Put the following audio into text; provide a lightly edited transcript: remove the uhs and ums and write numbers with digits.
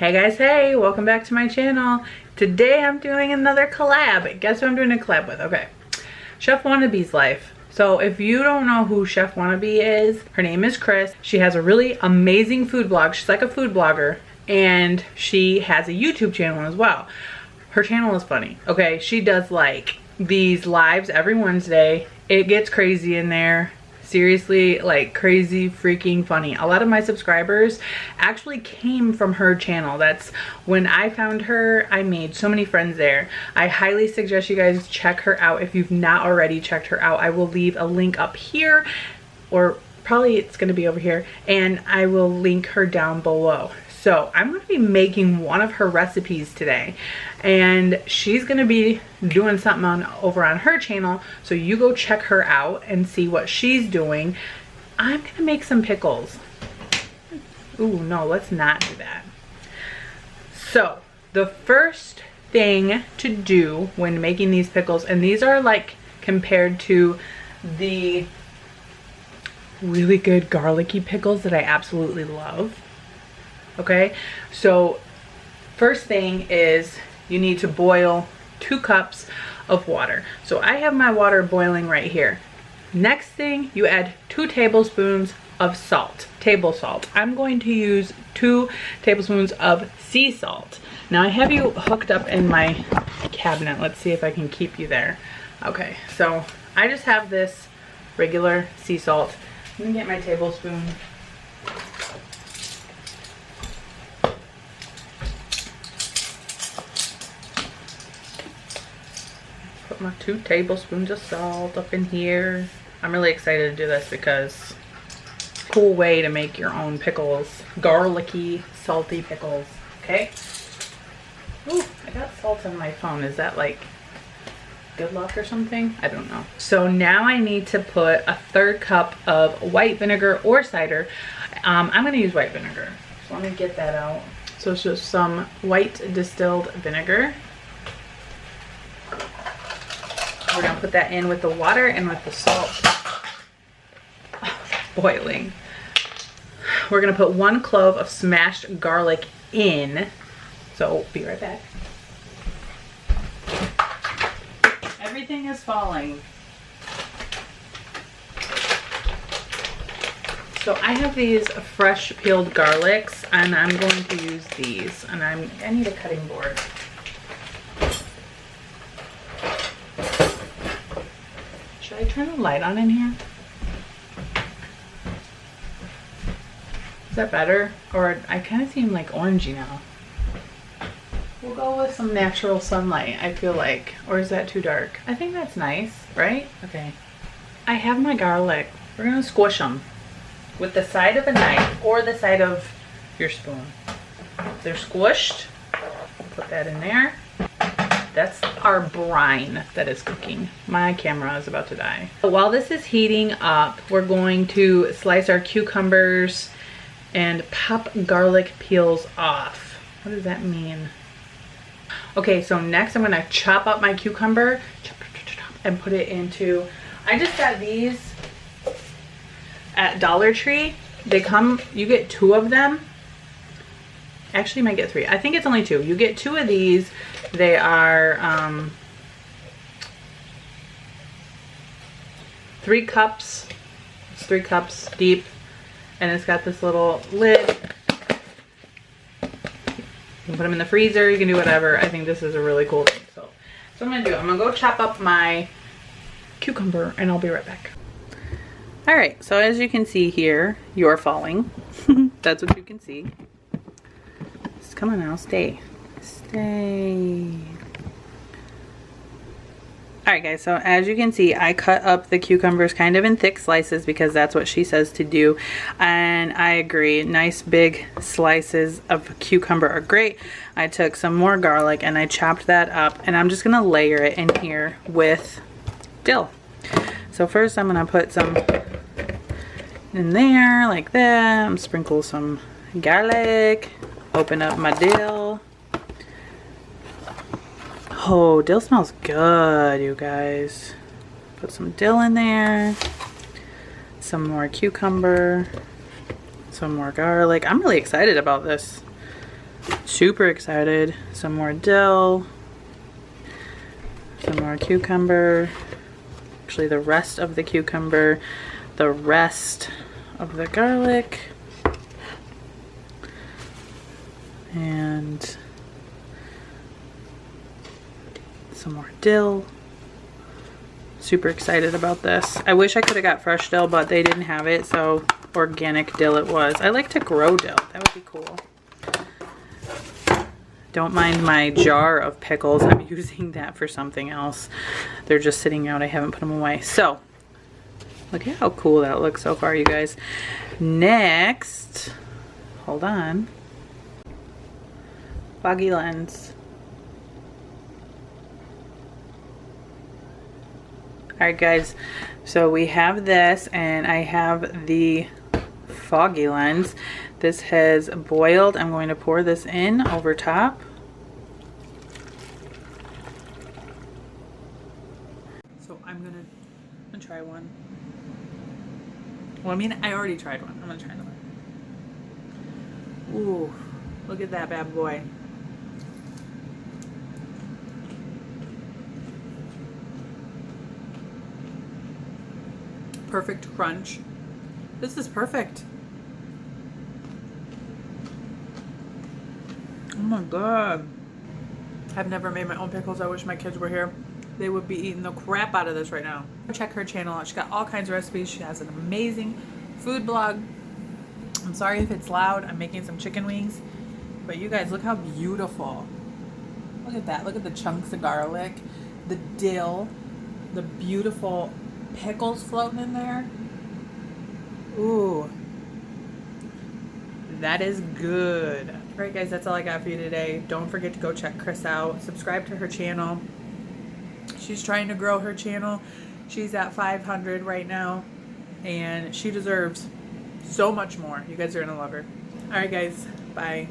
Hey guys, hey, welcome back to my channel. Today I'm doing another collab. Guess who I'm doing a collab with? Okay, Chefwannabe's life. So if you don't know who Chefwannabe is, her name is Chris. She has a really amazing food blog. She's like a food blogger, and she has a YouTube channel as well. Her channel is funny. Okay, she does like these lives every Wednesday. It gets crazy in there. Seriously, like crazy freaking funny. A lot of my subscribers actually came from her channel. That's when I found her. I made so many friends there. I highly suggest you guys check her out if you've not already checked her out. I will leave a link up here, or probably it's going to be over here, and I will link her down below. So I'm going to be making one of her recipes today, and she's going to be doing something over on her channel. So you go check her out and see what she's doing. I'm going to make some pickles. Ooh, no, let's not do that. So the first thing to do when making these pickles, and these are like compared to the really good garlicky pickles that I absolutely love. Okay, so first thing is you need to boil 2 cups of water. So I have my water boiling right here. Next thing, you add 2 tablespoons of salt, table salt. I'm going to use 2 tablespoons of sea salt. Now I have you hooked up in my cabinet. Let's see if I can keep you there. Okay, so I just have this regular sea salt. Let me get my tablespoon. Put my 2 tablespoons of salt up in here. I'm really excited to do this because it's a cool way to make your own pickles. Garlicky, salty pickles. Okay? Ooh, I got salt on my phone. Is that like good luck or something? I don't know. So now I need to put a 1/3 cup of white vinegar or cider. I'm going to use white vinegar. So let me get that out. So it's just some white distilled vinegar. We're gonna put that in with the water and with the salt boiling. We're gonna put 1 clove of smashed garlic in. So be right back. Everything is falling. So I have these fresh peeled garlics, and I'm going to use these. And I need a cutting board. Should I turn the light on in here? Is that better? Or I kind of seem like orangey now. We'll go with some natural sunlight, I feel like. Or is that too dark? I think that's nice, right? Okay. I have my garlic. We're gonna squish them with the side of a knife or the side of your spoon. They're squished. Put that in there. That's our brine that is cooking. My camera is about to die. While this is heating up, we're going to slice our cucumbers and pop garlic peels off. What does that mean? Okay, so next I'm gonna chop up my cucumber and put it into, I just got these at Dollar Tree. They come, you get 2 of them. Actually, you might get 3. I think it's only 2. You get 2 of these. They are 3 cups. It's 3 cups deep, and it's got this little lid. You can put them in the freezer. You can do whatever. I think this is a really cool thing. So I'm gonna do. I'm gonna go chop up my cucumber, and I'll be right back. All right. So as you can see here, you're falling. That's what you can see. Come on now, stay. Alright guys, so as you can see, I cut up the cucumbers kind of in thick slices because that's what she says to do. And I agree, nice big slices of cucumber are great. I took some more garlic and I chopped that up, and I'm just going to layer it in here with dill. So first I'm going to put some in there like that. Sprinkle some garlic. Open up my dill. Oh, dill smells good, you guys. Put some dill in there. Some more cucumber. Some more garlic. I'm really excited about this. super excited. Some more dill, some more cucumber, actually the rest of the cucumber, the rest of the garlic, and some more dill. Super excited about this. I wish I could have got fresh dill, but they didn't have it, so organic dill it was. I like to grow dill. That would be cool. Don't mind my jar of pickles. I'm using that for something else. They're just sitting out. I haven't put them away. So, look at how cool that looks so far, you guys. Next, hold on. Foggy lens. Alright guys, so we have this, and I have the foggy lens. This has boiled. I'm going to pour this in over top. So I'm gonna try one. Well, I mean, I already tried one. I'm gonna try another. Ooh, look at that bad boy. Perfect crunch. This is perfect. Oh my god. I've never made my own pickles. I wish my kids were here. They would be eating the crap out of this right now. Check her channel out. She's got all kinds of recipes. She has an amazing food blog. I'm sorry if it's loud. I'm making some chicken wings. But you guys, look how beautiful. Look at that. Look at the chunks of garlic, the dill, the beautiful pickles floating in there. Ooh, that is good. All right guys, that's all I got for you today. Don't forget to go check Chris out. Subscribe to her channel. She's trying to grow her channel. She's at 500 right now, and she deserves so much more. You guys are gonna love her. All right guys, bye.